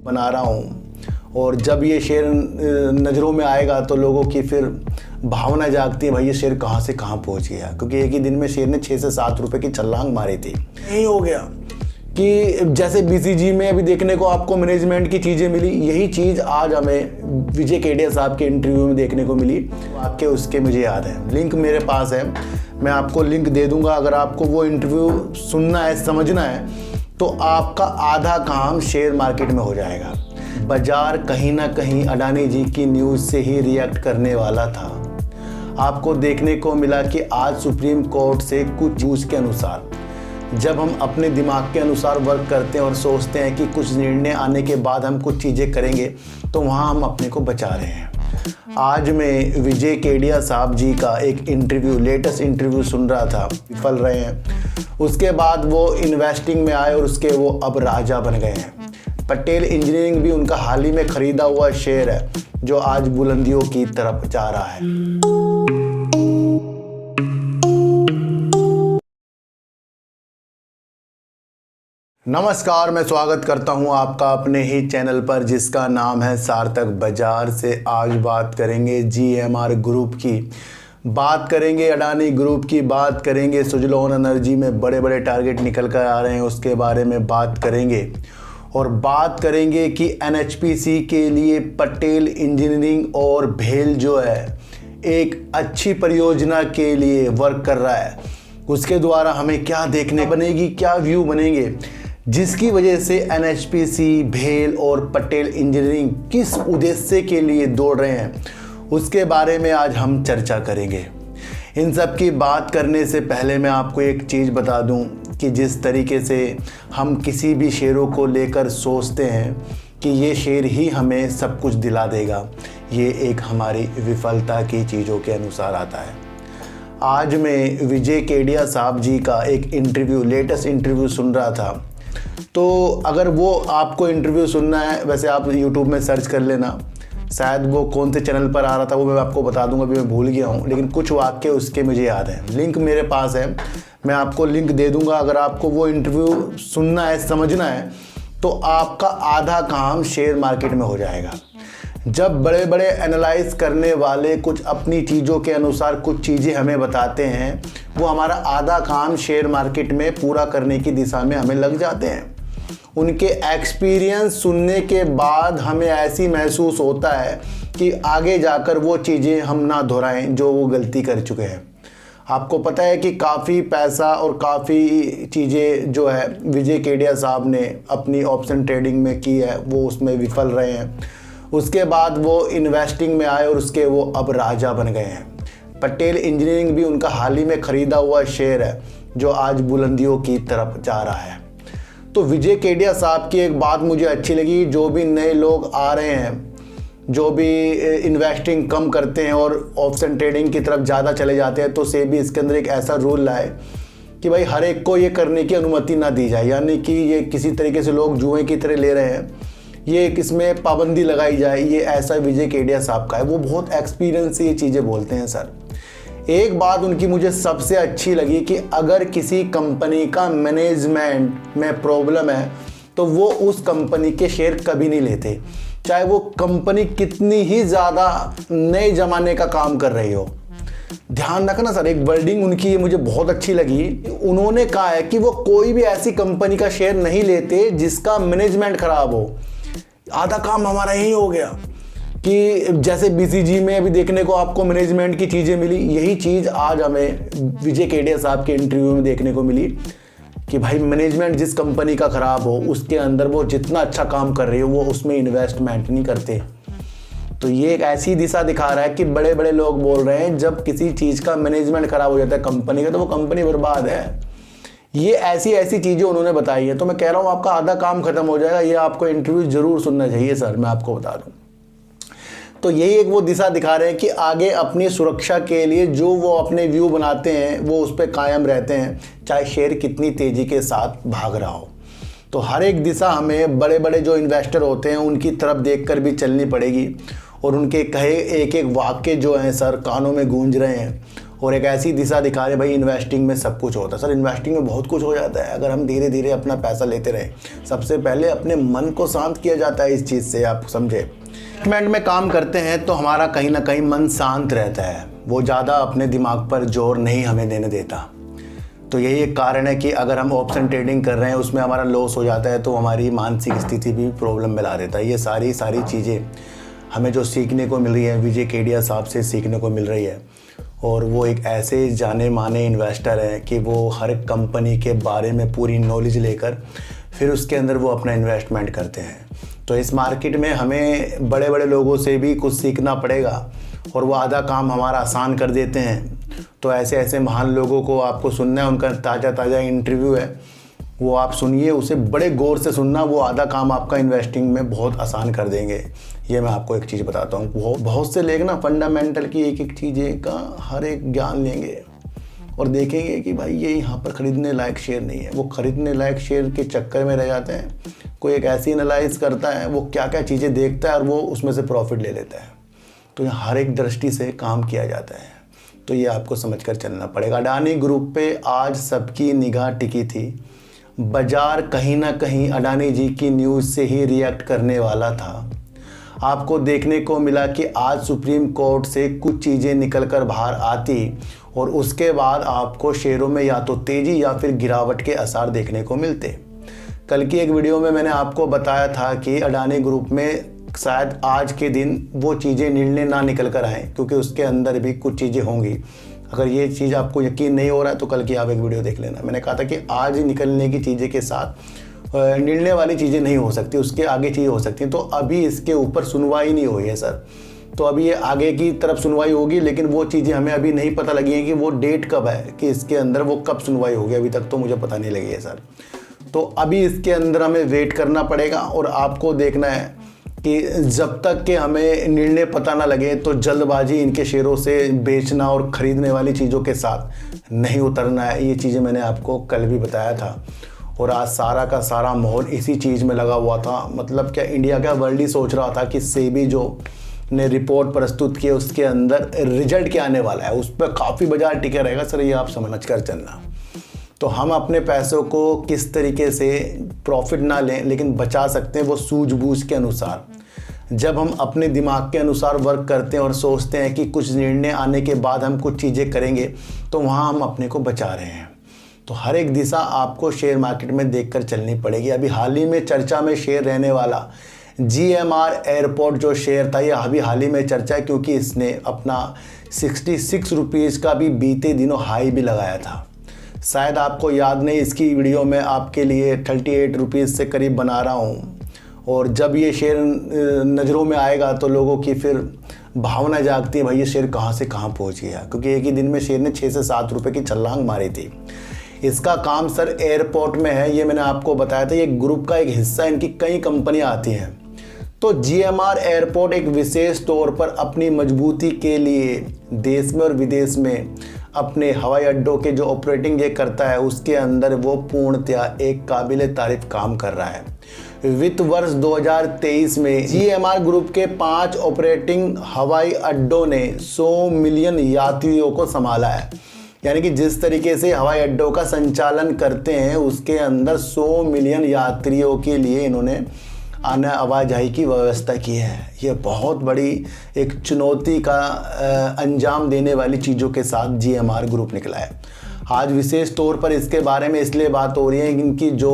बना रहा हूँ और जब ये शेयर नज़रों में आएगा तो लोगों की फिर भावना जागती है, भाई ये शेयर कहाँ से कहाँ पहुँच गया। क्योंकि एक ही दिन में शेयर ने 6 से 7 रुपए की छलांग मारी थी। यही हो गया कि जैसे BCG में अभी देखने को आपको मैनेजमेंट की चीज़ें मिली, यही चीज़ आज हमें विजय केडिया साहब के इंटरव्यू में देखने को मिली। वाक्य उसके मुझे याद है, लिंक मेरे पास है, मैं आपको लिंक दे दूंगा। अगर आपको वो इंटरव्यू सुनना है, समझना है, तो आपका आधा काम शेयर मार्केट में हो जाएगा। बाजार कहीं ना कहीं अडानी जी की न्यूज़ से ही रिएक्ट करने वाला था। आपको देखने को मिला कि आज सुप्रीम कोर्ट से कुछ न्यूज़ के अनुसार, जब हम अपने दिमाग के अनुसार वर्क करते हैं और सोचते हैं कि कुछ निर्णय आने के बाद हम कुछ चीज़ें करेंगे, तो वहाँ हम अपने को बचा रहे हैं। आज मैं विजय केडिया साहब जी का एक इंटरव्यू, लेटेस्ट इंटरव्यू सुन रहा था। विफल रहे हैं, उसके बाद वो इन्वेस्टिंग में आए और उसके वो अब राजा बन गए हैं। पटेल इंजीनियरिंग भी उनका हाल ही में खरीदा हुआ शेयर है जो आज बुलंदियों की तरफ जा रहा है। नमस्कार, मैं स्वागत करता हूं आपका अपने ही चैनल पर जिसका नाम है सार्थक बाजार से। आज बात करेंगे GMR ग्रुप की, बात करेंगे अडानी ग्रुप की, बात करेंगे सुजलॉन एनर्जी में बड़े बड़े टारगेट निकल कर आ रहे हैं, उसके बारे में बात करेंगे। और बात करेंगे कि NHPC के लिए पटेल इंजीनियरिंग और भेल जो है एक अच्छी परियोजना के लिए वर्क कर रहा है, उसके द्वारा हमें क्या देखने बनेगी, क्या व्यू बनेंगे, जिसकी वजह से NHPC, भेल और पटेल इंजीनियरिंग किस उद्देश्य के लिए दौड़ रहे हैं, उसके बारे में आज हम चर्चा करेंगे। इन सब की बात करने से पहले मैं आपको एक चीज़ बता दूं कि जिस तरीके से हम किसी भी शेयरों को लेकर सोचते हैं कि ये शेयर ही हमें सब कुछ दिला देगा, ये एक हमारी विफलता की चीज़ों के अनुसार आता है। आज मैं विजय केडिया साहब जी का एक इंटरव्यू, लेटेस्ट इंटरव्यू सुन रहा था। तो अगर वो आपको इंटरव्यू सुनना है, वैसे आप YouTube में सर्च कर लेना, शायद वो कौन से चैनल पर आ रहा था वो मैं आपको बता दूंगा, अभी मैं भूल गया हूँ, लेकिन कुछ वाक्य उसके मुझे याद है। लिंक मेरे पास है, मैं आपको लिंक दे दूंगा। अगर आपको वो इंटरव्यू सुनना है, समझना है, तो आपका आधा काम शेयर मार्केट में हो जाएगा। जब बड़े बड़े एनालाइज करने वाले कुछ अपनी चीज़ों के अनुसार कुछ चीज़ें हमें बताते हैं, वो हमारा आधा काम शेयर मार्केट में पूरा करने की दिशा में हमें लग जाते हैं। उनके एक्सपीरियंस सुनने के बाद हमें ऐसी महसूस होता है कि आगे जाकर वो चीज़ें हम ना दोहराएं जो वो गलती कर चुके हैं। आपको पता है कि काफ़ी पैसा और काफ़ी चीज़ें जो है विजय केडिया साहब ने अपनी ऑप्शन ट्रेडिंग में की है, वो उसमें विफल रहे हैं। उसके बाद वो इन्वेस्टिंग में आए और उसके वो अब राजा बन गए हैं। पटेल इंजीनियरिंग भी उनका हाल ही में ख़रीदा हुआ शेयर है जो आज बुलंदियों की तरफ जा रहा है। तो विजय केडिया साहब की एक बात मुझे अच्छी लगी, जो भी नए लोग आ रहे हैं, जो भी इन्वेस्टिंग कम करते हैं और ऑप्शन ट्रेडिंग की तरफ ज़्यादा चले जाते हैं, तो सेबी इसके अंदर एक ऐसा रूल लाए कि भाई हर एक को ये करने की अनुमति ना दी जाए, यानी कि ये किसी तरीके से लोग जुए की तरह ले रहे हैं, ये इसमें पाबंदी लगाई जाए। ये ऐसा विजय केडिया साहब का है, वो बहुत एक्सपीरियंस से ये चीज़ें बोलते हैं। सर, एक बात उनकी मुझे सबसे अच्छी लगी कि अगर किसी कंपनी का मैनेजमेंट में प्रॉब्लम है तो वो उस कंपनी के शेयर कभी नहीं लेते, चाहे वो कंपनी कितनी ही ज़्यादा नए ज़माने का काम कर रही हो। ध्यान रखना सर, एक वर्डिंग उनकी ये मुझे बहुत अच्छी लगी। उन्होंने कहा है कि वो कोई भी ऐसी कंपनी का शेयर नहीं लेते जिसका मैनेजमेंट खराब हो। आधा काम हमारा यही हो गया कि जैसे BCG में अभी देखने को आपको मैनेजमेंट की चीज़ें मिली, यही चीज़ आज हमें विजय केडिया साहब के इंटरव्यू में देखने को मिली कि भाई मैनेजमेंट जिस कंपनी का ख़राब हो उसके अंदर वो जितना अच्छा काम कर रही हो वो उसमें इन्वेस्टमेंट नहीं करते। तो ये एक ऐसी दिशा दिखा रहा है कि बड़े बड़े लोग बोल रहे हैं जब किसी चीज़ का मैनेजमेंट ख़राब हो जाता है कंपनी का, तो वो कंपनी बर्बाद है। ये ऐसी ऐसी चीज़ें उन्होंने बताई है। तो मैं कह रहा हूँ आपका आधा काम ख़त्म हो जाएगा। ये आपको इंटरव्यू ज़रूर सुनना चाहिए सर, मैं आपको बता दूँ। तो यही एक वो दिशा दिखा रहे हैं कि आगे अपनी सुरक्षा के लिए जो वो अपने व्यू बनाते हैं वो उस पर कायम रहते हैं, चाहे शेयर कितनी तेज़ी के साथ भाग रहा हो। तो हर एक दिशा हमें बड़े बड़े जो इन्वेस्टर होते हैं उनकी तरफ देखकर भी चलनी पड़ेगी, और उनके कहे एक एक वाक्य जो हैं सर कानों में गूंज रहे हैं, और एक ऐसी दिशा दिखा रहे भाई इन्वेस्टिंग में सब कुछ होता है। सर इन्वेस्टिंग में बहुत कुछ हो जाता है अगर हम धीरे धीरे अपना पैसा लेते रहें। सबसे पहले अपने मन को शांत किया जाता है इस चीज़ से, आप समझे। इन्वेस्टमेंट में काम करते हैं तो हमारा कहीं ना कहीं मन शांत रहता है, वो ज़्यादा अपने दिमाग पर जोर नहीं हमें देने देता। तो यही एक कारण है कि अगर हम ऑप्शन ट्रेडिंग कर रहे हैं उसमें हमारा लॉस हो जाता है तो हमारी मानसिक स्थिति भी प्रॉब्लम में ला देता है। ये सारी चीज़ें हमें जो सीखने को मिल रही है विजय केडिया साहब से सीखने को मिल रही है। और वो एक ऐसे जाने माने इन्वेस्टर हैं कि वो हर कंपनी के बारे में पूरी नॉलेज लेकर फिर उसके अंदर वो अपना इन्वेस्टमेंट करते हैं। तो इस मार्केट में हमें बड़े बड़े लोगों से भी कुछ सीखना पड़ेगा और वो आधा काम हमारा आसान कर देते हैं। तो ऐसे महान लोगों को आपको सुनना है, उनका ताज़ा इंटरव्यू है, वो आप सुनिए, उसे बड़े गौर से सुनना, वो आधा काम आपका इन्वेस्टिंग में बहुत आसान कर देंगे। ये मैं आपको एक चीज़ बताता हूँ, बहुत से लोग ना फंडामेंटल की एक चीज़ें का हर एक ज्ञान लेंगे और देखेंगे कि भाई ये यहाँ पर ख़रीदने लायक शेयर नहीं है। वो ख़रीदने लायक शेयर के चक्कर में रह जाते हैं। कोई एक ऐसी एनालाइज करता है, वो क्या क्या चीज़ें देखता है और वो उसमें से प्रॉफिट ले लेता है। तो यहाँ हर एक दृष्टि से काम किया जाता है, तो ये आपको समझकर चलना पड़ेगा। अडानी ग्रुप पे आज सबकी निगाह टिकी थी। बाजार कहीं ना कहीं अडानी जी की न्यूज़ से ही रिएक्ट करने वाला था। आपको देखने को मिला कि आज सुप्रीम कोर्ट से कुछ चीज़ें निकल कर बाहर आती और उसके बाद आपको शेयरों में या तो तेज़ी या फिर गिरावट के आसार देखने को मिलते। कल की एक वीडियो में मैंने आपको बताया था कि अडानी ग्रुप में शायद आज के दिन वो चीज़ें निर्णय ना निकल कर आएँ, क्योंकि उसके अंदर भी कुछ चीज़ें होंगी। अगर ये चीज़ आपको यकीन नहीं हो रहा है तो कल की आप एक वीडियो देख लेना। मैंने कहा था कि आज निकलने की चीज़ें के साथ निर्णय वाली चीज़ें नहीं हो सकती, उसके आगे चीज़ें हो सकती हैं। तो अभी इसके ऊपर सुनवाई नहीं हुई है सर, तो अभी ये आगे की तरफ सुनवाई होगी, लेकिन वो चीज़ें हमें अभी नहीं पता लगी है कि वो डेट कब है, कि इसके अंदर वो कब सुनवाई होगी। अभी तक तो मुझे पता नहीं लगी है सर। तो अभी इसके अंदर हमें वेट करना पड़ेगा और आपको देखना है कि जब तक कि हमें निर्णय पता ना लगे तो जल्दबाजी इनके शेयरों से बेचना और ख़रीदने वाली चीज़ों के साथ नहीं उतरना है। ये चीज़ें मैंने आपको कल भी बताया था और आज सारा का सारा माहौल इसी चीज़ में लगा हुआ था। मतलब क्या इंडिया का वर्ल्ड ही सोच रहा था कि सेबी जो ने रिपोर्ट प्रस्तुत की उसके अंदर रिजल्ट क्या आने वाला है, उस पर काफ़ी बाजार टिके रहेगा सर, ये आप समझ कर चलना। तो हम अपने पैसों को किस तरीके से प्रॉफिट ना लें लेकिन बचा सकते हैं, वो सूझबूझ के अनुसार। जब हम अपने दिमाग के अनुसार वर्क करते हैं और सोचते हैं कि कुछ निर्णय आने के बाद हम कुछ चीज़ें करेंगे, तो वहाँ हम अपने को बचा रहे हैं। तो हर एक दिशा आपको शेयर मार्केट में देखकर चलनी पड़ेगी। अभी हाल ही में चर्चा में शेयर रहने वाला GMR एयरपोर्ट जो शेयर था, ये अभी हाल ही में चर्चा है, क्योंकि इसने अपना 66 रुपीज़ का भी बीते दिनों हाई भी लगाया था। शायद आपको याद नहीं, इसकी वीडियो मैं आपके लिए 38 रुपीज़ से करीब बना रहा हूँ। और जब ये शेयर नज़रों में आएगा तो लोगों की फिर भावना जागती है, भाई ये शेयर कहाँ से कहाँ पहुँच गया, क्योंकि एक ही दिन में शेयर ने 6 से 7 रुपये की छलांग मारी थी। इसका काम सर एयरपोर्ट में है, ये मैंने आपको बताया था। ये ग्रुप का एक हिस्सा, इनकी कई कंपनियाँ आती हैं। तो GMR एयरपोर्ट एक विशेष तौर पर अपनी मजबूती के लिए देश में और विदेश में अपने हवाई अड्डों के जो ऑपरेटिंग ये करता है उसके अंदर वो पूर्णतया एक काबिल तारीफ काम कर रहा है। वित्त वर्ष 2023 में GMR ग्रुप के 5 ऑपरेटिंग हवाई अड्डों ने 100 मिलियन यात्रियों को संभाला है। यानी कि जिस तरीके से हवाई अड्डों का संचालन करते हैं उसके अंदर 100 मिलियन यात्रियों के लिए इन्होंने आवाजाही की व्यवस्था की है। ये बहुत बड़ी एक चुनौती का अंजाम देने वाली चीज़ों के साथ GMR ग्रुप निकला है। आज विशेष तौर पर इसके बारे में इसलिए बात हो रही है कि इनकी जो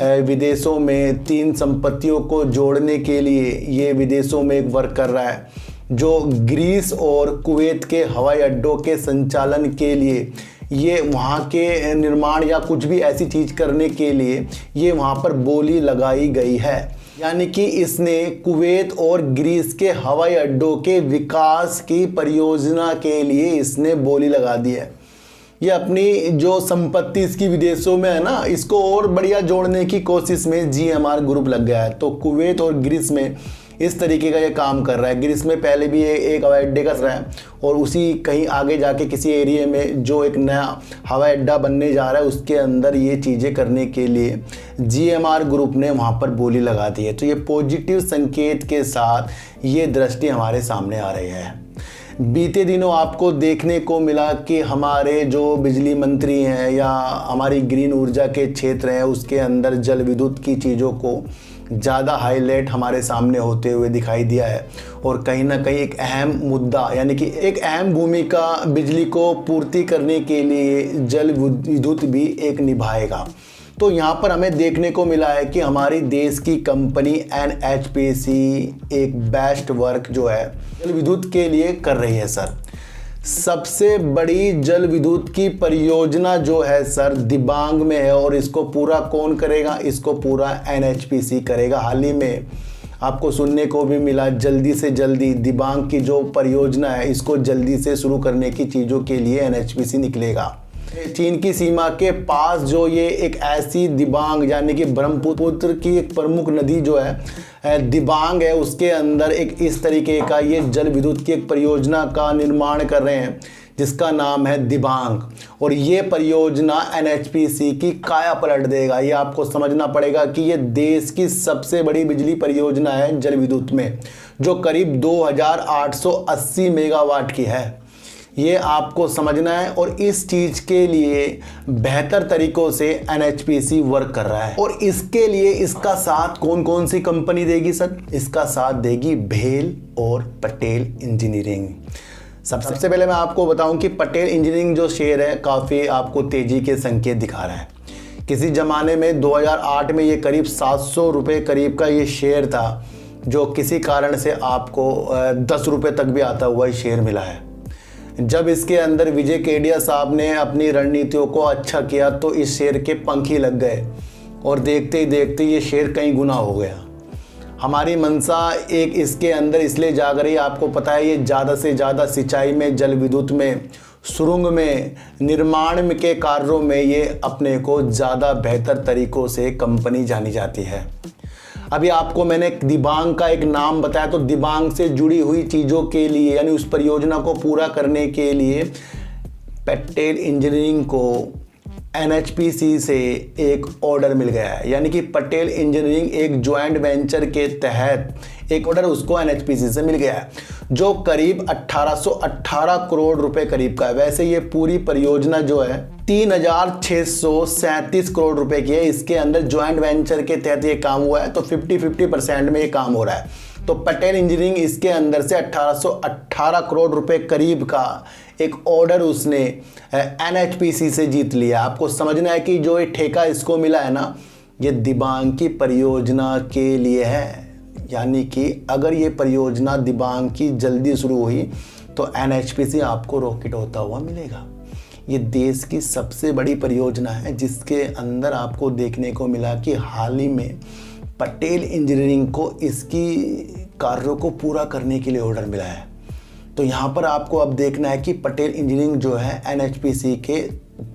विदेशों में 3 संपत्तियों को जोड़ने के लिए ये विदेशों में एक वर्क कर रहा है, जो ग्रीस और कुवैत के हवाई अड्डों के संचालन के लिए ये वहाँ के निर्माण या कुछ भी ऐसी चीज़ करने के लिए ये वहाँ पर बोली लगाई गई है। यानी कि इसने कुवैत और ग्रीस के हवाई अड्डों के विकास की परियोजना के लिए इसने बोली लगा दी है। ये अपनी जो संपत्ति इसकी विदेशों में है ना, इसको और बढ़िया जोड़ने की कोशिश में GMR ग्रुप लग गया है। तो कुवैत और ग्रीस में इस तरीके का ये काम कर रहा है। ग्रीस में पहले भी एक हवाई अड्डे का रहा है और उसी कहीं आगे जाके किसी एरिया में जो एक नया हवाई अड्डा बनने जा रहा है उसके अंदर ये चीज़ें करने के लिए GMR ग्रुप ने वहाँ पर बोली लगा दी है। तो ये पॉजिटिव संकेत के साथ ये दृष्टि हमारे सामने आ रही है। बीते दिनों आपको देखने को मिला कि हमारे जो बिजली मंत्री हैं या हमारी ग्रीन ऊर्जा के क्षेत्र हैं उसके अंदर जल विद्युत की चीज़ों को ज़्यादा हाईलाइट हमारे सामने होते हुए दिखाई दिया है और कहीं ना कहीं एक अहम मुद्दा यानी कि एक अहम भूमिका बिजली को पूर्ति करने के लिए जल विद्युत भी एक निभाएगा। तो यहाँ पर हमें देखने को मिला है कि हमारी देश की कंपनी NHPC एक बेस्ट वर्क जो है जल विद्युत के लिए कर रही है सर। सबसे बड़ी जल विद्युत की परियोजना जो है सर दिबांग में है और इसको पूरा कौन करेगा? इसको पूरा NHPC करेगा। हाल ही में आपको सुनने को भी मिला जल्दी से जल्दी दिबांग की जो परियोजना है इसको जल्दी से शुरू करने की चीज़ों के लिए NHPC निकलेगा। चीन की सीमा के पास जो ये एक ऐसी दिबांग यानी कि ब्रह्मपुत्र की एक प्रमुख नदी जो है दिबांग है उसके अंदर एक इस तरीके का ये जल विद्युत की एक परियोजना का निर्माण कर रहे हैं जिसका नाम है दिबांग। और ये परियोजना NHPC की काया पलट देगा। ये आपको समझना पड़ेगा कि ये देश की सबसे बड़ी बिजली परियोजना है जल विद्युत में जो करीब 2880 मेगावाट की है। ये आपको समझना है और इस चीज़ के लिए बेहतर तरीक़ों से NHPC वर्क कर रहा है। और इसके लिए इसका साथ कौन कौन सी कंपनी देगी सर? इसका साथ देगी भेल और पटेल इंजीनियरिंग। सबसे पहले मैं आपको बताऊं कि पटेल इंजीनियरिंग जो शेयर है काफ़ी आपको तेज़ी के संकेत दिखा रहा है। किसी ज़माने में 2008 में ये करीब 700 रुपये करीब का ये शेयर था जो किसी कारण से आपको 10 रुपये तक भी आता हुआ शेयर मिला है। जब इसके अंदर विजय केडिया साहब ने अपनी रणनीतियों को अच्छा किया तो इस शेयर के पंख ही लग गए और देखते ही देखते ये शेयर कई गुना हो गया। हमारी मंशा एक इसके अंदर इसलिए जाग रही है, आपको पता है ये ज़्यादा से ज़्यादा सिंचाई में, जल विद्युत में, सुरंग में, निर्माण के कार्यों में ये अपने को ज़्यादा बेहतर तरीक़ों से कंपनी जानी जाती है। अभी आपको मैंने दिबांग का एक नाम बताया तो दिबांग से जुड़ी हुई चीज़ों के लिए यानी उस परियोजना को पूरा करने के लिए पटेल इंजीनियरिंग को NHPC से एक ऑर्डर मिल गया है। यानी कि पटेल इंजीनियरिंग एक जॉइंट वेंचर के तहत एक ऑर्डर उसको NHPC से मिल गया है जो करीब 1818 करोड़ रुपए करीब का है। वैसे ये पूरी परियोजना जो है 3637 करोड़ रुपए की है। इसके अंदर जॉइंट वेंचर के तहत ये काम हुआ है तो 50-50% में ये काम हो रहा है। तो पटेल इंजीनियरिंग इसके अंदर से 1818 करोड़ रुपए करीब का एक ऑर्डर उसने NHPC से जीत लिया। आपको समझना है कि जो ये ठेका इसको मिला है ना ये दिबांग की परियोजना के लिए है। यानी कि अगर ये परियोजना दिबांग की जल्दी शुरू हुई तो NHPC आपको रॉकेट होता हुआ मिलेगा। ये देश की सबसे बड़ी परियोजना है जिसके अंदर आपको देखने को मिला कि हाल ही में पटेल इंजीनियरिंग को इसकी कार्यों को पूरा करने के लिए ऑर्डर मिला है। तो यहाँ पर आपको अब देखना है कि पटेल इंजीनियरिंग जो है NHPC के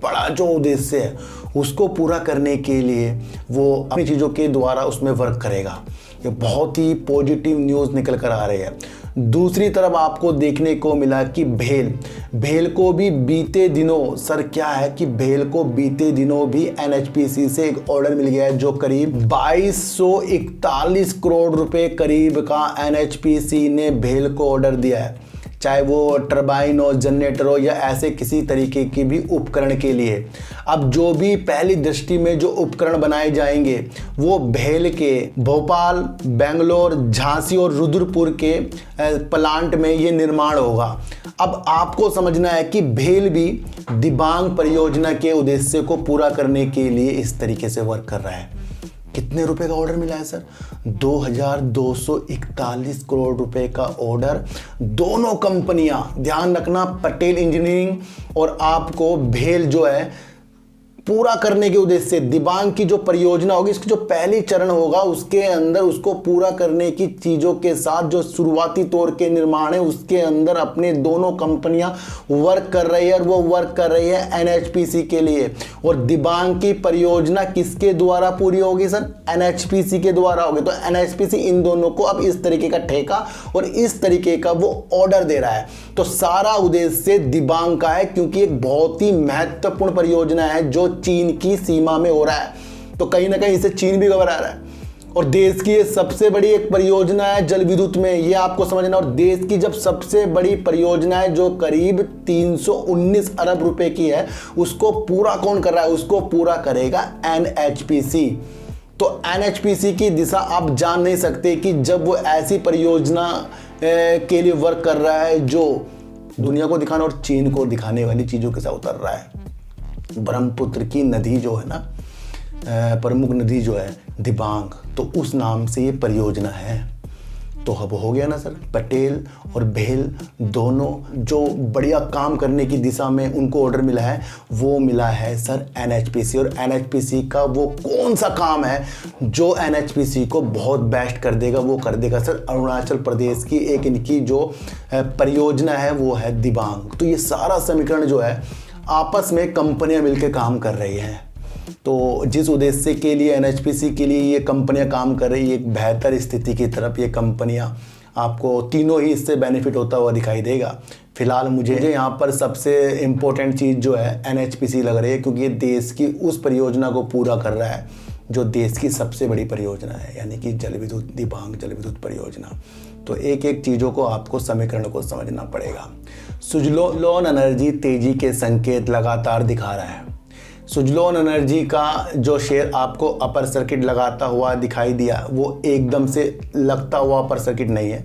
बड़ा जो उद्देश्य है उसको पूरा करने के लिए वो अपनी चीज़ों के द्वारा उसमें वर्क करेगा। ये बहुत ही पॉजिटिव न्यूज़ निकल कर आ रही है। दूसरी तरफ आपको देखने को मिला कि भेल को भी बीते दिनों सर क्या है कि भेल को बीते दिनों भी NHPC से एक ऑर्डर मिल गया है जो करीब 2241 करोड़ रुपए करीब का NHPC ने भेल को ऑर्डर दिया है। चाहे वो टरबाइन हो, जनरेटर हो या ऐसे किसी तरीके की भी उपकरण के लिए। अब जो भी पहली दृष्टि में जो उपकरण बनाए जाएंगे वो भेल के भोपाल, बेंगलोर, झांसी और रुद्रपुर के प्लांट में ये निर्माण होगा। अब आपको समझना है कि भेल भी दिबांग परियोजना के उद्देश्य को पूरा करने के लिए इस तरीके से वर्क कर रहा है। कितने रुपए का ऑर्डर मिला है सर? 2241 करोड़ रुपए का ऑर्डर। दोनों कंपनियां ध्यान रखना पटेल इंजीनियरिंग और आपको भेल जो है पूरा करने के उद्देश्य से दिबांग की जो परियोजना होगी इसकी जो पहली चरण होगा उसके अंदर उसको पूरा करने की चीज़ों के साथ जो शुरुआती तौर के निर्माण है उसके अंदर अपने दोनों कंपनियां वर्क कर रही है और वो वर्क कर रही है NHPC के लिए। और दिबांग की परियोजना किसके द्वारा पूरी होगी सर? NHPC के द्वारा होगी। तो NHPC इन दोनों को अब इस तरीके का ठेका और इस तरीके का वो ऑर्डर दे रहा है। तो सारा उद्देश्य दिबांग का है क्योंकि एक बहुत ही महत्वपूर्ण परियोजना है जो चीन की सीमा में हो रहा है। तो कहीं ना कहीं इससे चीन भी घबरा रहा है और देश की ये सबसे बड़ी एक परियोजना है जल विद्युत में, ये आपको समझना। और देश की जब सबसे बड़ी परियोजना है जो करीब 319 अरब रुपए की है, उसको पूरा कौन कर रहा है? उसको पूरा करेगा NHPC। तो NHPC की दिशा आप जान नहीं सकते कि जब वो ऐसी परियोजना के लिए वर्क कर रहा है जो दुनिया को दिखाना और चीन को दिखाने वाली चीज़ों के साथ उतर रहा है। ब्रह्मपुत्र की नदी जो है ना, प्रमुख नदी जो है दिबांग, तो उस नाम से ये परियोजना है। तो अब हो गया ना सर, पटेल और बघेल दोनों जो बढ़िया काम करने की दिशा में उनको ऑर्डर मिला है, वो मिला है सर NHPC। और NHPC का वो कौन सा काम है जो NHPC को बहुत बेस्ट कर देगा? वो कर देगा सर अरुणाचल प्रदेश की एक इनकी जो परियोजना है वो है दिबांग। तो ये सारा समीकरण जो है आपस में कंपनियां मिलकर काम कर रही हैं। तो जिस उद्देश्य के लिए NHPC के लिए ये कंपनियां काम कर रही है, एक बेहतर स्थिति की तरफ ये कंपनियां, आपको तीनों ही इससे बेनिफिट होता हुआ दिखाई देगा। फिलहाल मुझे यहाँ पर सबसे इम्पोर्टेंट चीज़ जो है NHPC लग रही है, क्योंकि ये देश की उस परियोजना को पूरा कर रहा है जो देश की सबसे बड़ी परियोजना है, यानी कि जल विद्युत, दिबांग जल विद्युत परियोजना। तो एक एक चीज़ों को आपको समीकरण को समझना पड़ेगा। सुजलोन एनर्जी तेजी के संकेत लगातार दिखा रहा है। सुजलोन एनर्जी का जो शेयर आपको अपर सर्किट लगाता हुआ दिखाई दिया, वो एकदम से लगता हुआ अपर सर्किट नहीं है।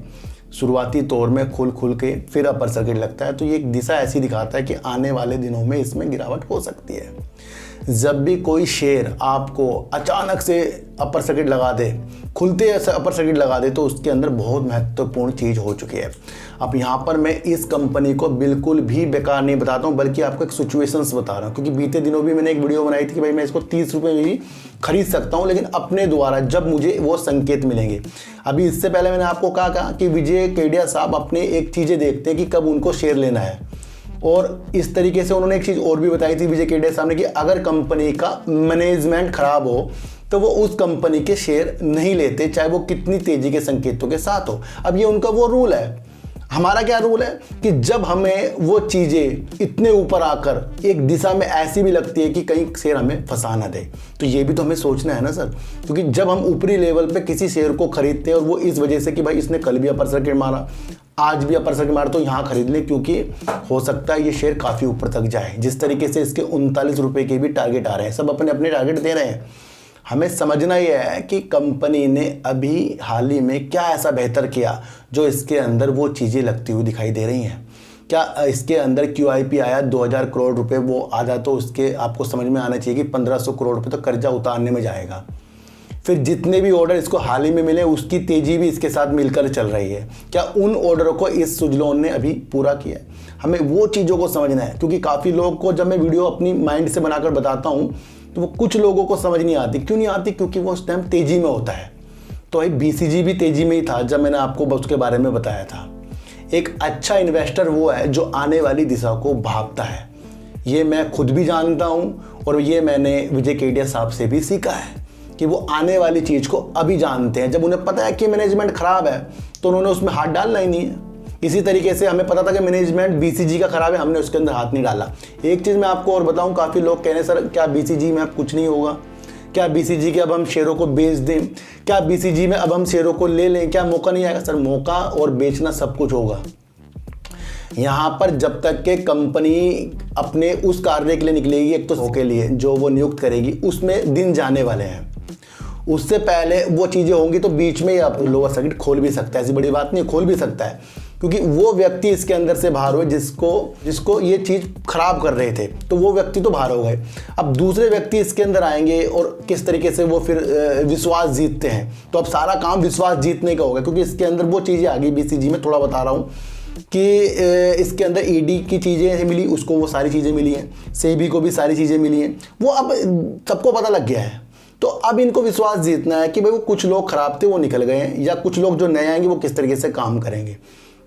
शुरुआती तौर में खुल के फिर अपर सर्किट लगता है। तो ये एक दिशा ऐसी दिखाता है कि आने वाले दिनों में इसमें गिरावट हो सकती है। जब भी कोई शेयर आपको अचानक से अपर सर्किट लगा दे, खुलते ऐसे अपर सर्किट लगा दे, तो उसके अंदर बहुत महत्वपूर्ण चीज़ हो चुकी है। अब यहाँ पर मैं इस कंपनी को बिल्कुल भी बेकार नहीं बताता हूँ, बल्कि आपको एक सिचुएशंस बता रहा हूँ। क्योंकि बीते दिनों भी मैंने एक वीडियो बनाई थी कि भाई मैं इसको 30 रुपये में भी खरीद सकता हूँ, लेकिन अपने द्वारा जब मुझे वो संकेत मिलेंगे। अभी इससे पहले मैंने आपको कहा कि विजय केडिया साहब अपने एक चीज़ें देखते हैं कि कब उनको शेयर लेना है। और इस तरीके से उन्होंने एक चीज़ और भी बताई थी विजय केडिया साहब ने कि अगर कंपनी का मैनेजमेंट खराब हो तो वो उस कंपनी के शेयर नहीं लेते, चाहे वो कितनी तेजी के संकेतों के साथ हो। अब ये उनका वो रूल है। हमारा क्या रूल है कि जब हमें वो चीज़ें इतने ऊपर आकर एक दिशा में ऐसी भी लगती है कि कहीं शेयर हमें फंसा ना दे, तो ये भी तो हमें सोचना है ना सर। क्योंकि जब हम ऊपरी लेवल पे किसी शेयर को खरीदते हैं और वो इस वजह से कि भाई इसने कल भी अपर सर्किट मारा, आज भी अपर सर्किट मारा, तो यहाँ खरीद लें, क्योंकि हो सकता है ये शेयर काफ़ी ऊपर तक जाए। जिस तरीके से इसके 39 रुपये के भी टारगेट आ रहे हैं, सब अपने अपने टारगेट दे रहे हैं। हमें समझना यह है कि कंपनी ने अभी हाल ही में क्या ऐसा बेहतर किया जो इसके अंदर वो चीज़ें लगती हुई दिखाई दे रही हैं। क्या इसके अंदर QIP आया 2000 करोड़ रुपए, वो आधा तो उसके आपको समझ में आना चाहिए कि 1500 करोड़ रुपए तो कर्जा उतारने में जाएगा। फिर जितने भी ऑर्डर इसको हाल ही में मिले उसकी तेज़ी भी इसके साथ मिलकर चल रही है। क्या उन ऑर्डरों को इस सुजलोन ने अभी पूरा किया? हमें वो चीज़ों को समझना है, क्योंकि काफ़ी लोगों को जब मैं वीडियो अपनी माइंड से बनाकर बताता हूँ तो वो कुछ लोगों को समझ नहीं आती। क्यों नहीं आती? क्योंकि वो उस टाइम तेज़ी में होता है। तो भाई BCG भी तेज़ी में ही था जब मैंने आपको उसके बारे में बताया था। एक अच्छा इन्वेस्टर वो है जो आने वाली दिशा को भागता है। ये मैं खुद भी जानता हूँ और ये मैंने विजय केडिया साहब से भी सीखा है कि वो आने वाली चीज़ को अभी जानते हैं। जब उन्हें पता है कि मैनेजमेंट ख़राब है तो उन्होंने उसमें हाथ डालना ही नहीं है। इसी तरीके से हमें पता था कि मैनेजमेंट BCG का ख़राब है, हमने उसके अंदर हाथ नहीं डाला। एक चीज़ मैं आपको और बताऊं, काफ़ी लोग कह रहे हैं सर क्या BCG में अब कुछ नहीं होगा, क्या BCG के अब हम शेयरों को बेच दें, क्या BCG में अब हम शेयरों को ले लें, क्या मौका नहीं आएगा? सर मौका और बेचना सब कुछ होगा। यहाँ पर जब तक के कंपनी अपने उस कार्य के लिए निकलेगी, एक तो के लिए जो वो नियुक्त करेगी, उसमें दिन जाने वाले हैं। उससे पहले वो चीज़ें होंगी तो बीच में आप लोअर सर्किट खोल भी सकता है, ऐसी बड़ी बात नहीं, खोल भी सकता है, क्योंकि वो व्यक्ति इसके अंदर से बाहर हुए जिसको ये चीज़ खराब कर रहे थे, तो वो व्यक्ति तो बाहर हो गए। अब दूसरे व्यक्ति इसके अंदर आएंगे और किस तरीके से वो फिर विश्वास जीतते हैं। तो अब सारा काम विश्वास जीतने का होगा, क्योंकि इसके अंदर वो चीज़ें आ गई। BCG में थोड़ा बता रहा हूँ कि इसके अंदर ED की चीज़ें मिली, उसको वो सारी चीज़ें मिली हैं, SEBI को भी सारी चीज़ें मिली हैं, वो अब सबको पता लग गया है। तो अब इनको विश्वास जीतना है कि भाई वो कुछ लोग खराब थे वो निकल गए हैं, या कुछ लोग जो नए आएंगे वो किस तरीके से काम करेंगे।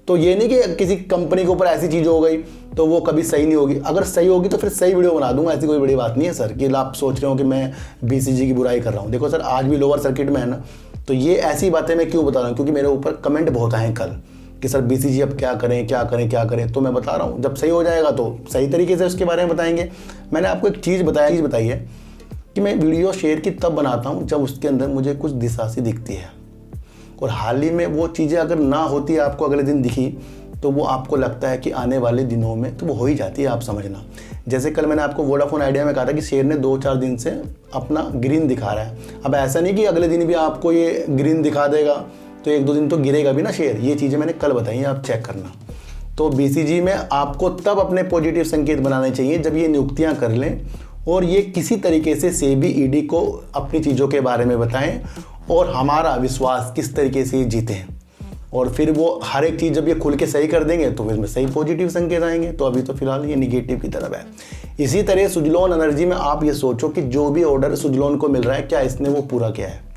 तो ये नहीं कि किसी कंपनी के ऊपर ऐसी चीज़ हो गई तो वो कभी सही नहीं होगी। अगर सही होगी तो फिर सही वीडियो बना दूंगा, ऐसी कोई बड़ी बात नहीं है सर कि आप सोच रहे हो कि मैं BCG की बुराई कर रहा हूँ। देखो सर आज भी लोअर सर्किट में है ना, तो ये ऐसी बातें मैं क्यों बता रहा हूँ, क्योंकि मेरे ऊपर कमेंट बहुत आए कल कि सर BCG अब क्या करें क्या करें क्या करें। तो मैं बता रहा हूँ जब सही हो जाएगा तो सही तरीके से उसके बारे में बताएंगे। मैंने आपको एक चीज़ बताई है कि मैं वीडियो शेयर की तब बनाता हूँ जब उसके अंदर मुझे कुछ दिशा सी दिखती है, और हाल ही में वो चीज़ें अगर ना होती आपको अगले दिन दिखी तो वो आपको लगता है कि आने वाले दिनों में तो वो हो ही जाती है, आप समझना। जैसे कल मैंने आपको वोडाफोन आइडिया में कहा था कि शेयर ने 2-4 दिन से अपना ग्रीन दिखा रहा है। अब ऐसा नहीं कि अगले दिन भी आपको ये ग्रीन दिखा देगा तो 1-2 दिन तो गिरेगा भी ना शेयर, ये चीज़ें मैंने कल बताई हैं, आप चेक करना। तो BCG में आपको तब अपने पॉजिटिव संकेत बनाने चाहिए जब ये नियुक्तियाँ कर लें और ये किसी तरीके से सेबी ED को अपनी चीज़ों के बारे में बताएं और हमारा विश्वास किस तरीके से जीते हैं, और फिर वो हर एक चीज़ जब ये खुल के सही कर देंगे तो फिर में सही पॉजिटिव संकेत आएंगे। तो अभी तो फिलहाल ये निगेटिव की तरफ है। इसी तरह सुजलॉन एनर्जी में आप ये सोचो कि जो भी ऑर्डर सुजलॉन को मिल रहा है क्या इसने वो पूरा किया है,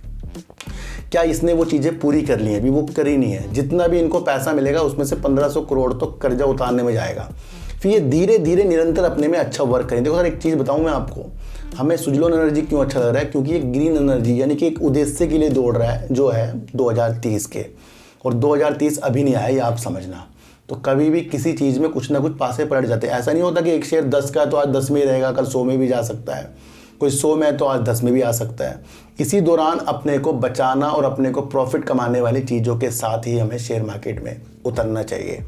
क्या इसने वो चीज़ें पूरी कर ली हैं? अभी वो करी नहीं है। जितना भी इनको पैसा मिलेगा उसमें से 1500 करोड़ तो कर्जा उतारने में जाएगा। फिर ये धीरे धीरे निरंतर अपने में अच्छा वर्क करें। देखो सर एक चीज़ बताऊँ मैं आपको, हमें सुजलॉन एनर्जी क्यों अच्छा लग रहा है, क्योंकि ये ग्रीन एनर्जी यानी कि एक उद्देश्य के लिए दौड़ रहा है जो है 2030 के, और 2030 अभी नहीं आया ये आप समझना। तो कभी भी किसी चीज़ में कुछ ना कुछ पासे पलट जाते हैं। ऐसा नहीं होता कि एक शेयर 10 का है तो आज 10 में ही रहेगा, कल 100 में भी जा सकता है, कोई 100 में है तो आज 10 में भी आ सकता है। इसी दौरान अपने को बचाना और अपने को प्रॉफिट कमाने वाली चीज़ों के साथ ही हमें शेयर मार्केट में उतरना चाहिए।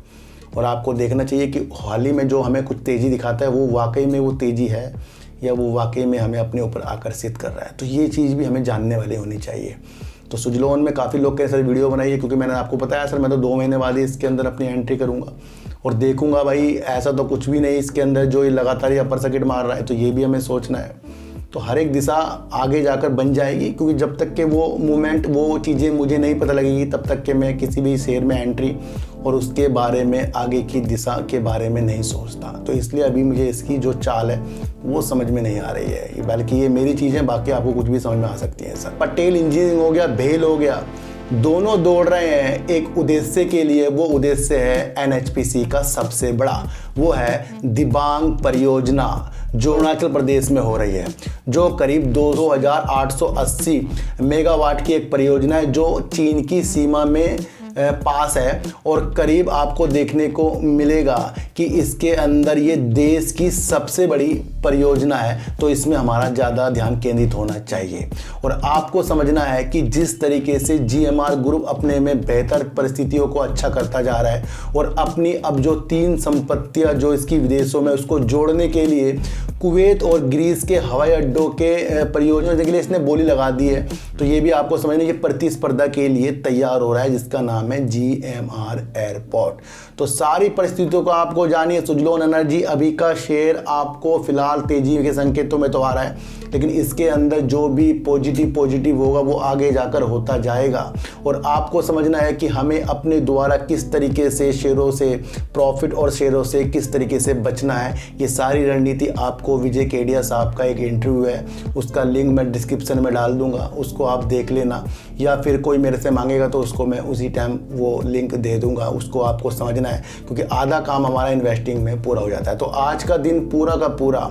और आपको देखना चाहिए कि हाल ही में जो हमें कुछ तेज़ी दिखाता है वो वाकई में वो तेज़ी है या वो वाकई में हमें अपने ऊपर आकर्षित कर रहा है। तो ये चीज़ भी हमें जानने वाली होनी चाहिए। तो सुजलॉन में काफ़ी लोग कह सर वीडियो बनाई है, क्योंकि मैंने आपको बताया सर मैं तो 2 महीने बाद ही इसके अंदर अपनी एंट्री करूँगा और देखूंगा भाई ऐसा तो कुछ भी नहीं इसके अंदर जो ये लगातार ही अपर सर्किट मार रहा है। तो ये भी हमें सोचना है। तो हर एक दिशा आगे जाकर बन जाएगी, क्योंकि जब तक के वो मूवमेंट वो चीज़ें मुझे नहीं पता लगेगी तब तक के मैं किसी भी शेयर में एंट्री और उसके बारे में आगे की दिशा के बारे में नहीं सोचता। तो इसलिए अभी मुझे इसकी जो चाल है वो समझ में नहीं आ रही है, बल्कि ये मेरी चीज़ें, बाकी आपको कुछ भी समझ में आ सकती हैं। सर पटेल इंजीनियरिंग हो गया, भेल हो गया, दोनों दौड़ रहे हैं एक उद्देश्य के लिए। वो उद्देश्य है NHPC का सबसे बड़ा, वो है दिबांग परियोजना जो अरुणाचल प्रदेश में हो रही है, जो करीब 2880 मेगावाट की एक परियोजना है जो चीन की सीमा में पास है। और करीब आपको देखने को मिलेगा कि इसके अंदर ये देश की सबसे बड़ी परियोजना है। तो इसमें हमारा ज़्यादा ध्यान केंद्रित होना चाहिए। और आपको समझना है कि जिस तरीके से GMR ग्रुप अपने में बेहतर परिस्थितियों को अच्छा करता जा रहा है और अपनी अब जो 3 संपत्तियां जो इसकी विदेशों में उसको जोड़ने के लिए कुवैत और ग्रीस के हवाई अड्डों के परियोजना के लिए इसने बोली लगा दी है। तो ये भी आपको समझना, ये प्रतिस्पर्धा के लिए तैयार हो रहा है जिसका नाम है GMR एयरपोर्ट। तो सारी परिस्थितियों को आपको जानिए। सुजलॉन एनर्जी अभी का शेयर आपको फिलहाल तेजी के संकेतों में तो आ रहा है, लेकिन इसके अंदर जो भी पॉजिटिव होगा वो आगे जाकर होता जाएगा। और आपको समझना है कि हमें अपने द्वारा किस तरीके से शेयरों से प्रॉफिट और शेयरों से किस तरीके से बचना है। ये सारी रणनीति आपको विजय केडिया साहब का एक इंटरव्यू है, उसका लिंक मैं डिस्क्रिप्शन में डाल दूंगा, उसको आप देख लेना, या फिर कोई मेरे से मांगेगा तो उसको मैं उसी टाइम वो लिंक दे दूंगा। उसको आपको समझना है, क्योंकि आधा काम हमारा इन्वेस्टिंग में पूरा हो जाता है। तो आज का दिन पूरा का पूरा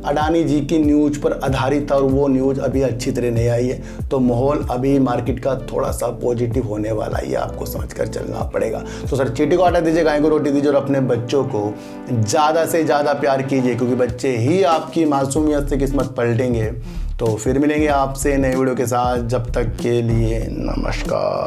अडानी जी की न्यूज़ पर आधारित था और वो न्यूज़ अभी अच्छी तरह नहीं आई है। तो माहौल अभी मार्केट का थोड़ा सा पॉजिटिव होने वाला है, आपको समझकर चलना पड़ेगा। तो सर चींटी को आटा दीजिए, गाय को रोटी दीजिए और अपने बच्चों को ज़्यादा से ज़्यादा प्यार कीजिए, क्योंकि बच्चे ही आपकी मासूमियत से किस्मत पलटेंगे। तो फिर मिलेंगे आपसे नए वीडियो के साथ, जब तक के लिए नमस्कार।